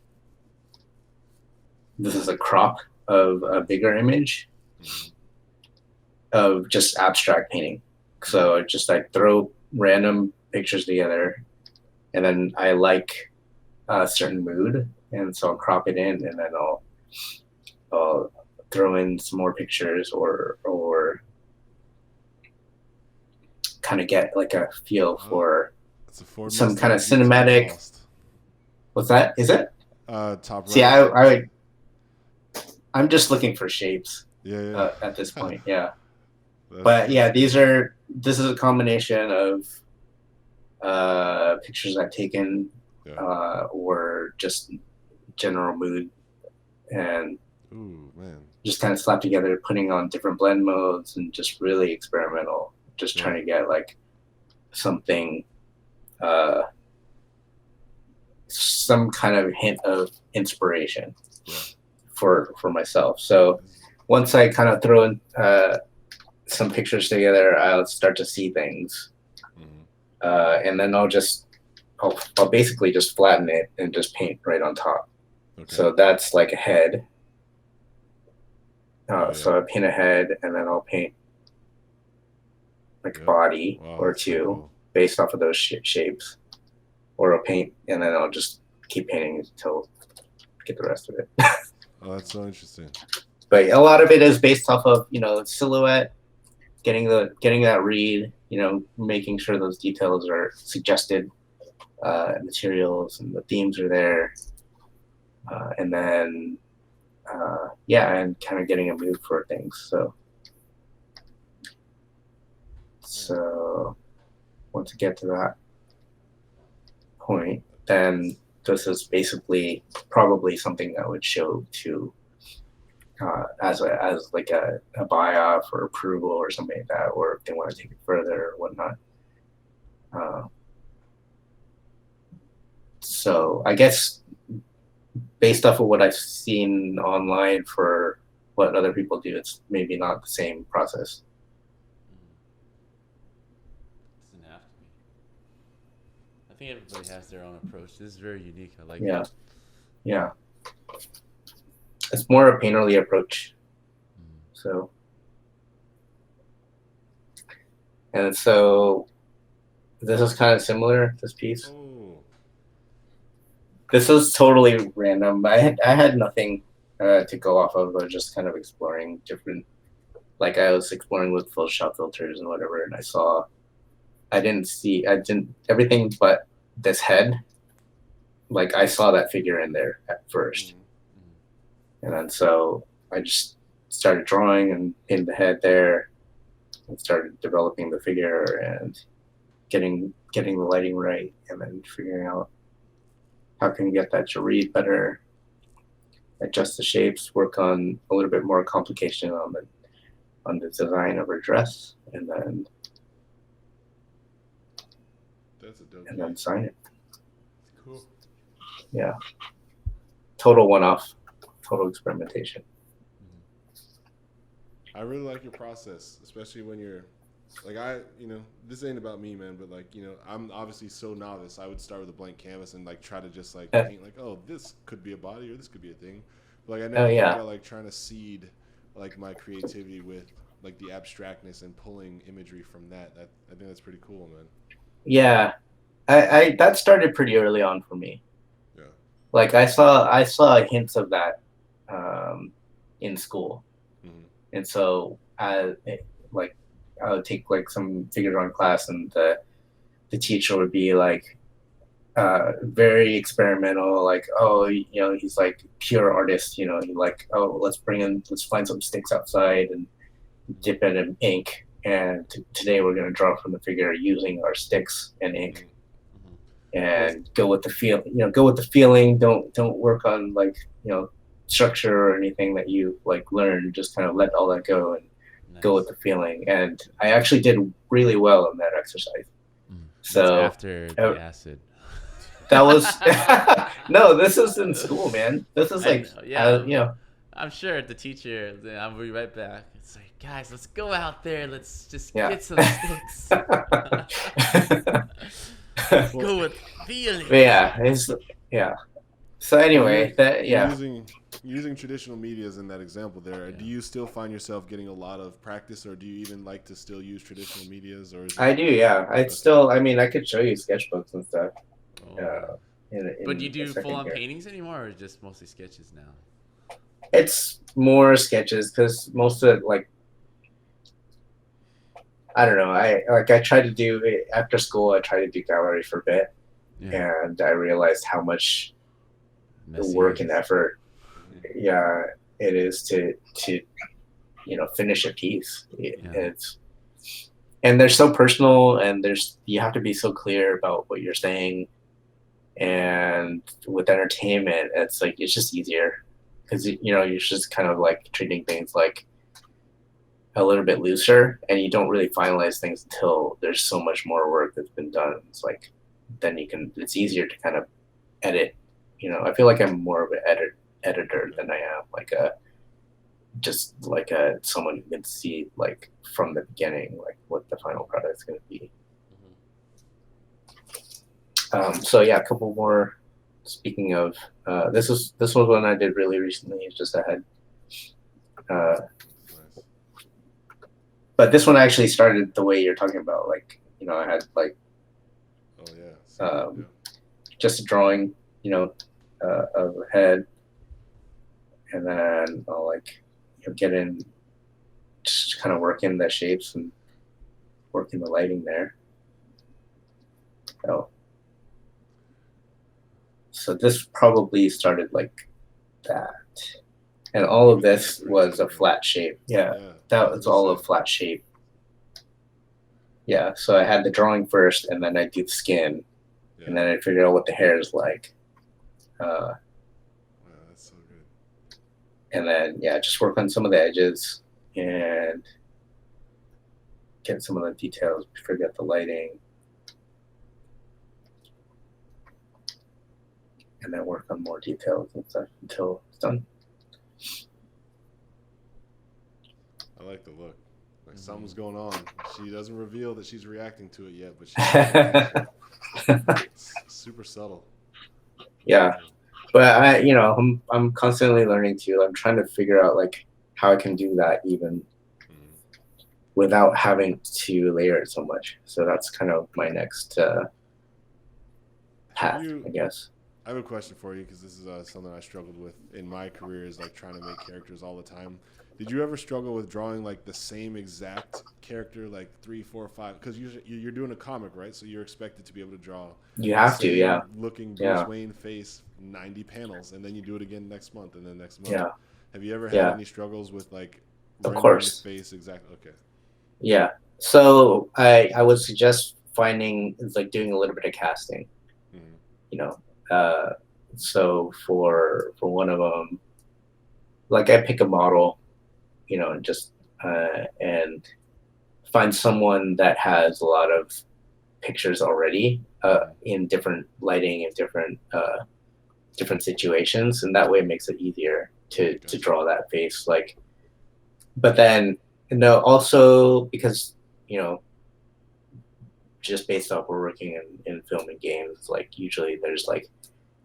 A: this is a crop of a bigger image of just abstract painting. So just like throw random pictures together, and then I like a certain mood, and so I'll crop it in, and then I'll throw in some more pictures or kind of get like a feel for some kind of cinematic. What's that? Is it?
C: Top right.
A: See, I'm just looking for shapes.
C: Yeah.
A: At this point, yeah. But yeah, this is a combination of pictures I've taken, or just general mood, and just kind of slapped together, putting on different blend modes, and just really experimental. Just trying to get like something, some kind of hint of inspiration for myself. So once I kind of throw in some pictures together, I'll start to see things, and then I'll basically just flatten it and just paint right on top. Okay. So that's like a head. So I paint a head, and then I'll paint like a body or two based off of those shapes, or I'll paint, and then I'll just keep painting until I get the rest of it.
C: Oh, that's so interesting.
A: But a lot of it is based off of silhouette, getting that read, making sure those details are suggested, materials and the themes are there, and then and kind of getting a mood for things. So once you get to that point, then this is basically probably something that would show to as like a buy-off or approval or something like that, or if they want to take it further or whatnot. So I guess based off of what I've seen online for what other people do, it's maybe not the same process.
B: Doesn't have to be. I think everybody has their own approach. This is very unique. I like
A: it.
B: It.
A: Yeah. It's more a painterly approach. So this is kind of similar, this piece. This is totally random. I had nothing to go off of. I was just kind of exploring different, like I was exploring with Photoshop filters and whatever, and I didn't everything but this head. Like I saw that figure in there at first. And then so I just started drawing and painted the head there and started developing the figure and getting the lighting right, and then figuring out how can you get that to read better, adjust the shapes, work on a little bit more complication on the design of her dress, and then then sign it.
C: Cool.
A: Yeah. Total one-off, total experimentation.
C: I really like your process, especially when you're like this ain't about me, man, but like, I'm obviously so novice. I would start with a blank canvas and like try to just like
A: Uh,
C: paint like, oh, this could be a body or this could be a thing. But like I
A: oh
C: never thought
A: yeah,
C: about like trying to seed like my creativity with like the abstractness and pulling imagery from that. I think that's pretty cool, man.
A: yeah. I that started pretty early on for me.
C: Yeah.
A: Like I saw hints of that um, in school,
C: Hmm.
A: and so like I would take like some figure drawing class, and the teacher would be like very experimental, like, oh, he's like pure artist, he like, oh, let's find some sticks outside and dip it in ink, and today we're going to draw from the figure using our sticks and ink,
B: Mhm.
C: Well,
A: and go with the feeling. Don't work on like structure or anything that you like learn. Just kind of let all that go and go with
B: Nice.
A: the feeling. And I actually did really well in that exercise.
B: That's
A: So
B: after
A: uh,
B: the acid.
A: that was no. This is in school, man. This is
B: I
A: like
B: know, yeah,
A: you know
B: I'm sure the teacher. I'll be right back. It's like, guys, let's go out there. Let's just
A: yeah.
B: get some sticks. Let's
C: well,
B: go with
A: But
B: feelings.
A: yeah, it's yeah. So
C: well,
A: anyway, that
C: you're
A: yeah,
C: using traditional medias in that example there.
B: Yeah.
C: Do you still find yourself getting a lot of practice, or do you even like to still use traditional medias, or is
A: I
C: it
A: do. Yeah, I
C: okay?
A: still. I mean, I could show you sketchbooks and stuff
B: Oh yeah.
A: uh,
B: But do you
A: in a
B: do full
A: second
B: on
A: here.
B: paintings anymore, or just mostly sketches now?
A: It's more sketches because most of it, like, I don't know. I tried to do it after school. I tried to do gallery for a bit,
B: Yeah.
A: and I realized how much
B: Messy
A: work
B: it
A: and
B: is.
A: effort,
C: Mhm.
A: yeah, it is to finish a piece.
B: Yeah.
A: It's and they're so personal, and you have to be so clear about what you're saying. And with entertainment, it's like it's just easier because you're just kind of like treating things like a little bit looser, and you don't really finalize things until there's so much more work that's been done. It's like then it's easier to kind of edit. I feel like I'm more of an editor
C: Yeah.
A: than I am like a just like a someone who can see like from the beginning like what the final product is going to be. So yeah, a couple more. Speaking of, this was one I did really recently. It's just I had,
C: Nice.
A: but this one actually started the way you're talking about. Like I had like
C: Oh yeah. See,
A: um,
C: yeah.
A: just a drawing, of a head, and then I'll like get in, just kind of work in the shapes and work in the lighting there. Oh, so this probably started like that. And all of
C: Even that's
A: this
C: pretty
A: was a
C: cool, man.
A: flat shape. Yeah,
C: Yeah. I
A: that
C: was
A: was
C: gonna
A: all a
C: say.
A: flat shape. Yeah, so I had the drawing first, and then I do the skin,
C: Yeah.
A: and then I figure out what the hair is like, uh,
C: Wow, that's so good.
A: and then yeah, just work on some of the edges and get some of the details. Forget the lighting, and then work on more details and stuff until it's done.
C: I like the look. Like something's going on. She doesn't reveal that she's reacting to it yet, but she's paying attention. It's super subtle.
A: Yeah, but I'm constantly learning too. I'm trying to figure out like how I can do that even
C: Mhm.
A: without having to layer it so much. So that's kind of my next
C: Have
A: path,
C: you?
A: I guess.
C: I have a question for you because this is something I struggled with in my career is like trying to make characters all the time. Did you ever struggle with drawing like the same exact character like 3, 4, 5? Because you're doing a comic, right? So you're expected to be able to draw
A: You
C: the
A: have to,
C: same
A: yeah,
C: looking Bruce
A: yeah,
C: Wayne face 90 panels, and then you do it again next month, and then next month.
A: yeah,
C: Have you ever had
A: yeah.
C: any struggles with like
A: Of
C: rendering the
A: course,
C: face exactly? Okay.
A: yeah. So I would suggest finding like doing a little bit of casting.
C: Hmm.
A: You know, uh, so for one of them, like I pick a model, and just and find someone that has a lot of pictures already
C: Hmm.
A: in different lighting and different situations, and that way it makes it easier to
C: Gotcha.
A: draw that face. Like but then no, also because you know, just based off we're working in film and games, like usually there's like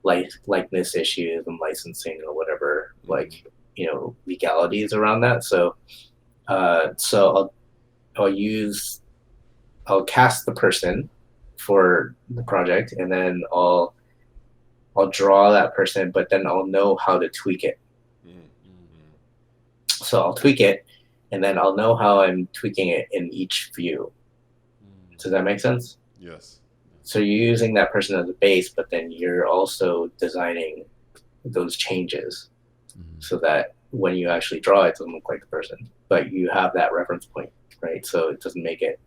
A: likeness issues and licensing or whatever, like legalities around that. So I'll cast the person for the project, and then I'll draw that person, but then I'll know how to tweak it. So I'll tweak it, and then I'll know how I'm tweaking it in each view. Does that make sense?
C: Yes.
A: So you're using that person as a base, but then you're also designing those changes so that when you actually draw it, it doesn't look like the person, but you have that reference point, right? So it doesn't make it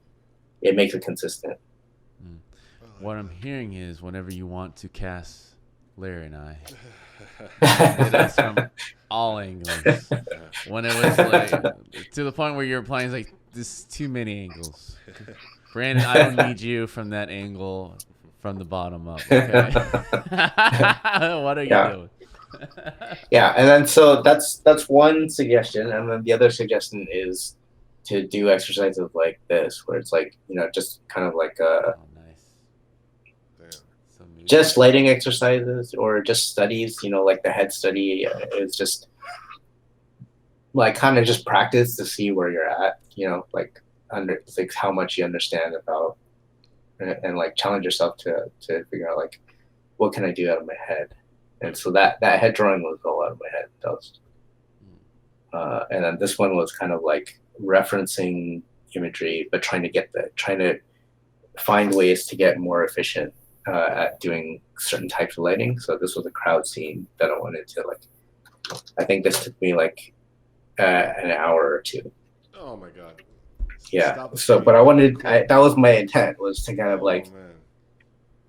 A: makes it consistent.
B: What I'm hearing is whenever you want to cast Larry and I, it is from all angles. When it was like to the point where you're applying, it's like, this is too many angles. Brandon, I don't need you from that angle from the bottom up. Okay. What are you doing?
A: Yeah, and then so that's one suggestion, and then the other suggestion is to do exercises like this, where it's like just kind of like just lighting exercises or just studies. Like the head study is just like kind of just practice to see where you're at. Like how much you understand about, and like challenge yourself to figure out like what can I do out of my head. And so that head drawing was all out of my head. That was, and then this one was kind of like referencing imagery, but trying to find ways to get more efficient at doing certain types of lighting. So this was a crowd scene that I wanted to I think this took me like an hour or two.
C: Oh my god.
A: Yeah. So, but that was my intent, was to kind of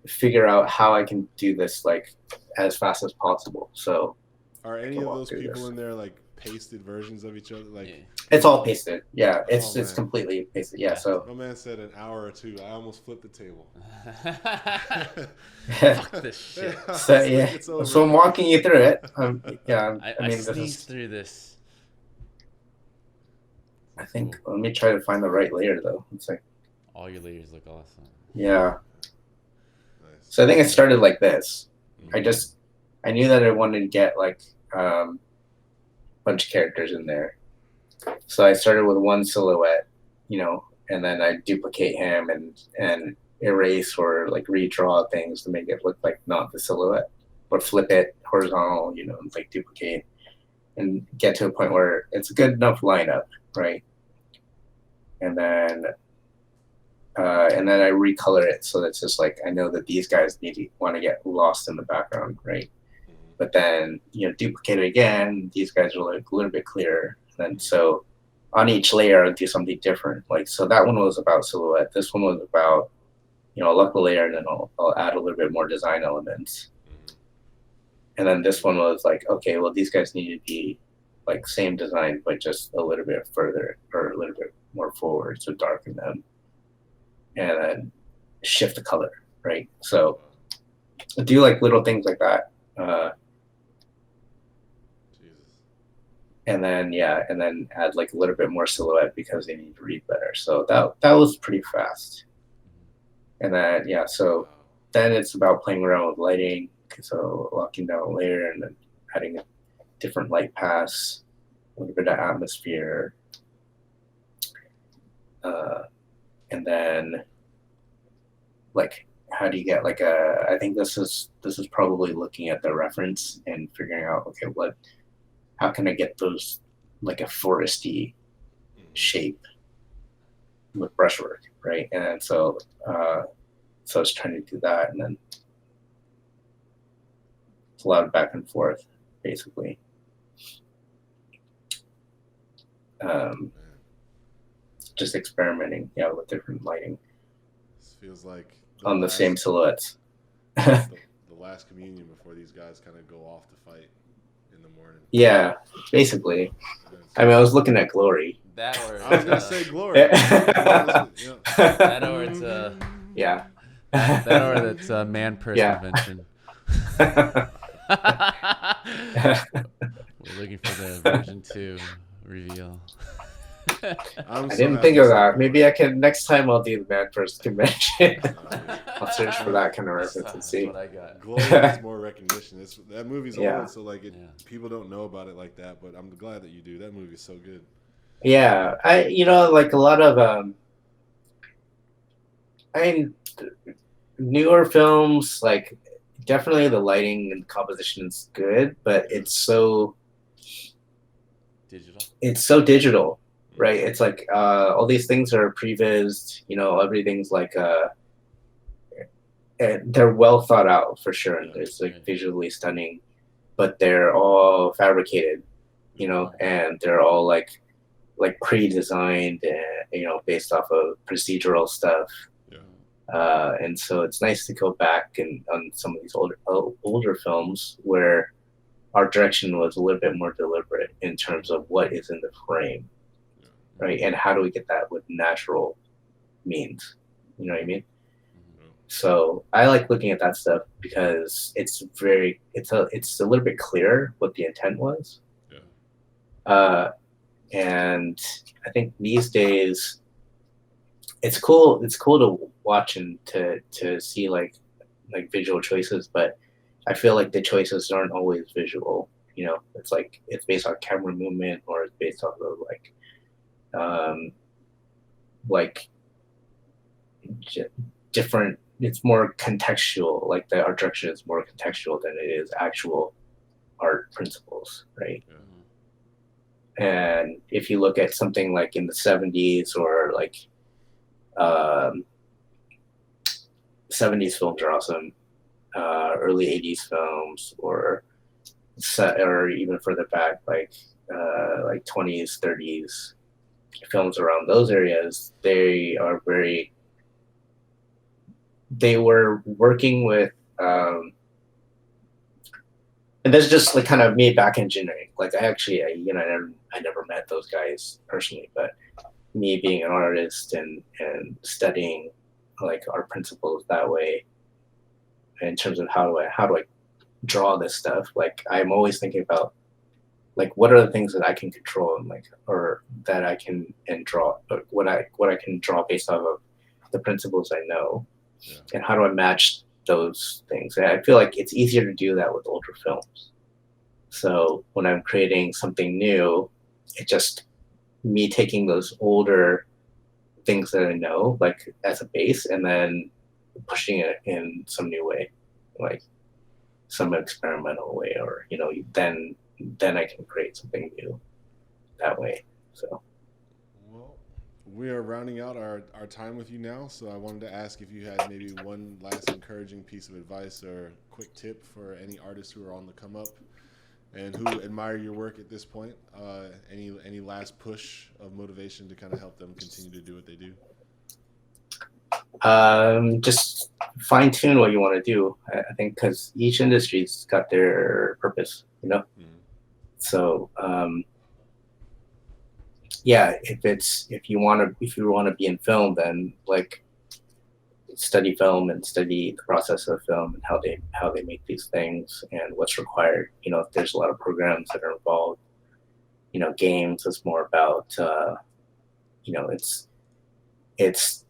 A: figure out how I can do this like as fast as possible. So
C: are any of those people in there like pasted versions of each other? Like
A: it's all pasted. Yeah, it's completely pasted. Yeah. So
C: my man said an hour or two. I almost flipped the table.
B: Fuck this shit.
A: So I'm walking you through it.
B: I sneezed through this.
A: I think let me try to find the right layer though. It's like
B: all your layers look awesome.
A: Yeah. So I think it started like this. I knew that I wanted to get like a bunch of characters in there. So I started with one silhouette, and then I duplicate him and erase or like redraw things to make it look like not the silhouette, or flip it horizontal, and like duplicate and get to a point where it's a good enough lineup, right? And then I recolor it so that's just like I know that these guys want to get lost in the background, right? But then duplicate it again. These guys are like a little bit clearer. And so on each layer, I'll do something different. Like so that one was about silhouette. This one was about I'll lock the layer and then I'll add a little bit more design elements. And then this one was like, okay, well these guys need to be like same design but just a little bit further or a little bit more forward, so darken them. And then shift the color, right? So I do like little things like that. And then add like a little bit more silhouette because they need to read better. So that was pretty fast. And then so then it's about playing around with lighting. So locking down a layer and then adding a different light pass, a little bit of atmosphere. And then like how do you get like I think this is probably looking at the reference and figuring out, okay, how can I get those like a foresty shape with brushwork, right? And so I was trying to do that, and then it's a lot of back and forth basically. Just experimenting, with different lighting.
C: This feels like
A: on the same silhouettes.
C: the last communion before these guys kind of go off to fight in the morning.
A: Yeah, basically. I mean, I was looking at Glory.
B: That or
C: I was gonna say Glory.
B: That or it's
A: yeah.
B: That or it's a man-person invention. We're looking for the version 2. reveal.
C: I'm
A: I
C: so
A: didn't
C: happy
A: think
C: to
A: of
C: see
A: that.
C: that.
A: Maybe I can next time I'll do the Man First Convention. I'll search for that kind of
B: That's
A: reference and
B: that's
A: see.
B: what I got.
C: Glory needs more recognition. That movie's
A: Yeah.
C: old, so like
B: Yeah.
C: people don't know about it like that. But I'm glad that you do. That movie's so good.
A: Yeah, like a lot of I mean, newer films, like definitely the lighting and composition is good, but
C: Yeah.
B: Digital.
A: it's so digital, right? It's like all these things are prevised, everything's like they're well thought out for sure, and
C: Yeah.
A: it's like
B: Right.
A: visually stunning, but they're all fabricated, and they're all like pre-designed and based off of procedural stuff.
C: Yeah.
A: And so it's nice to go back and on some of these older films where art direction was a little bit more deliberate in terms of what is in the frame,
C: Yeah.
A: right? And how do we get that with natural means? You know what I mean?
C: Yeah.
A: So I like looking at that stuff because it's a little bit clearer what the intent was.
C: Yeah.
A: And I think these days it's cool to watch and to see like visual choices, but I feel like the choices aren't always visual. It's like it's based on camera movement or it's based off of like different. It's more contextual. Like the art direction is more contextual than it is actual art principles, right?
C: Yeah.
A: And if you look at something like in the 70s or like 70s films are awesome, early 80s films or even further back like 20s 30s films around those areas, they were working with and that's just like kind of me back engineering. Like I never met those guys personally, but me being an artist and studying like art principles that way in terms of how do I draw this stuff. Like I'm always thinking about like what are the things that I can control and like or that I can and draw, but what I can draw based off of the principles I know.
C: Yeah.
A: And how do I match those things? And I feel like it's easier to do that with older films. So when I'm creating something new, it just me taking those older things that I know like as a base and then pushing it in some new way, like some experimental way, or then I can create something new that way. So
C: Well, we are rounding out our time with you now, so I wanted to ask if you had maybe one last encouraging piece of advice or quick tip for any artists who are on the come up and who admire your work at this point. Any last push of motivation to kind of help them continue to do what they do?
A: just fine tune what you want to do. I think because each industry's got their purpose,
C: Mm-hmm.
A: So yeah, if you want to be in film, then like study film and study the process of film and how they make these things and what's required. If there's a lot of programs that are involved, games is more about it's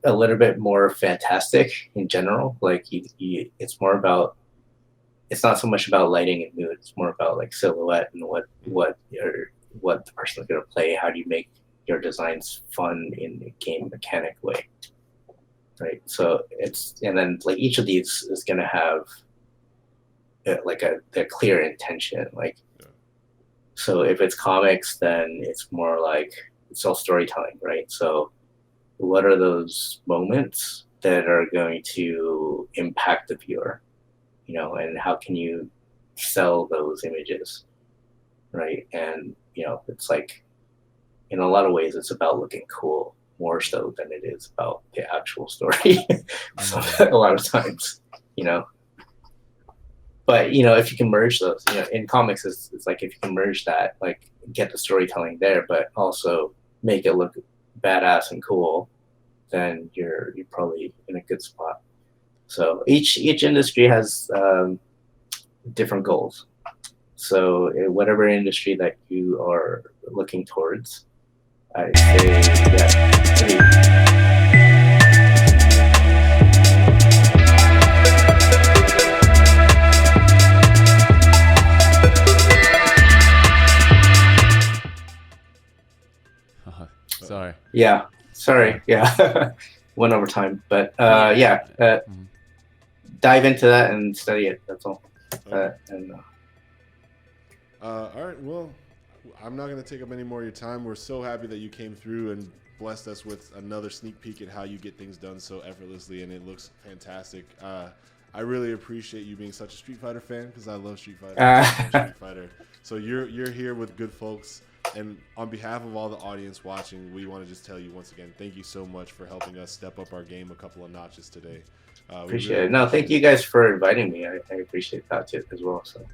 A: a little bit more fantastic in general. Like it's more about, it's not so much about lighting and mood. It's more about like silhouette and what the person is going to play. How do you make your designs fun in a game mechanic way, right? So and then like each of these is going to have like a clear intention. Like,
C: Yeah.
A: so if it's comics, then it's more like it's all storytelling, right? So what are those moments that are going to impact the viewer, and how can you sell those images, right? And it's like in a lot of ways it's about looking cool more so than it is about the actual story. So a lot of times, but if you can merge those, in comics it's like if you can merge that, like get the storytelling there but also make it look badass and cool, then you're probably in a good spot. So each industry has different goals. So whatever industry that you are looking towards, I say yeah, pretty.
B: Sorry.
A: Yeah, sorry. Yeah, went over time, but yeah,
B: Mhm.
A: dive into that and study it. That's all.
C: Okay.
A: And
C: All right. Well, I'm not going to take up any more of your time. We're so happy that you came through and blessed us with another sneak peek at how you get things done so effortlessly, and it looks fantastic. I really appreciate you being such a Street Fighter fan because I love Street Fighter. I love Street Fighter. So you're here with good folks, and on behalf of all the audience watching, we want to just tell you once again, thank you so much for helping us step up our game a couple of notches today.
A: appreciate it. No, thank you guys for inviting me. I appreciate that too as well. So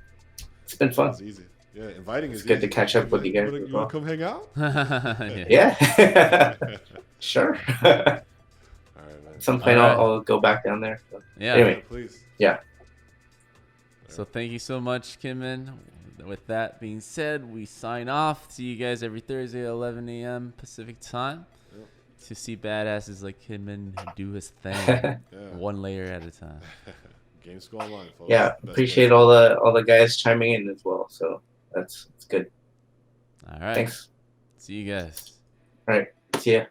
A: it's been fun.
C: It's easy. Yeah, inviting is
A: good to
C: easy.
A: catch up with you guys.
C: You want to come hang out?
B: Yeah.
A: Yeah, sure.
C: All right, man.
A: At some point,
B: All right.
A: I'll go back down there. So,
B: Yeah.
A: Anyway,
C: Please.
A: yeah.
B: So thank you so much, Kinman. With that being said, we sign off. See you guys every Thursday at 11 a.m. Pacific time
C: Yep.
B: to see badasses like Kinman do his thing,
C: Yeah.
B: one layer at a time.
C: Game School Online, folks.
A: Yeah,
C: Best
A: appreciate
C: place.
A: all the guys chiming in as well. So it's good.
B: All right.
A: Thanks.
B: See you guys.
A: All right. See ya.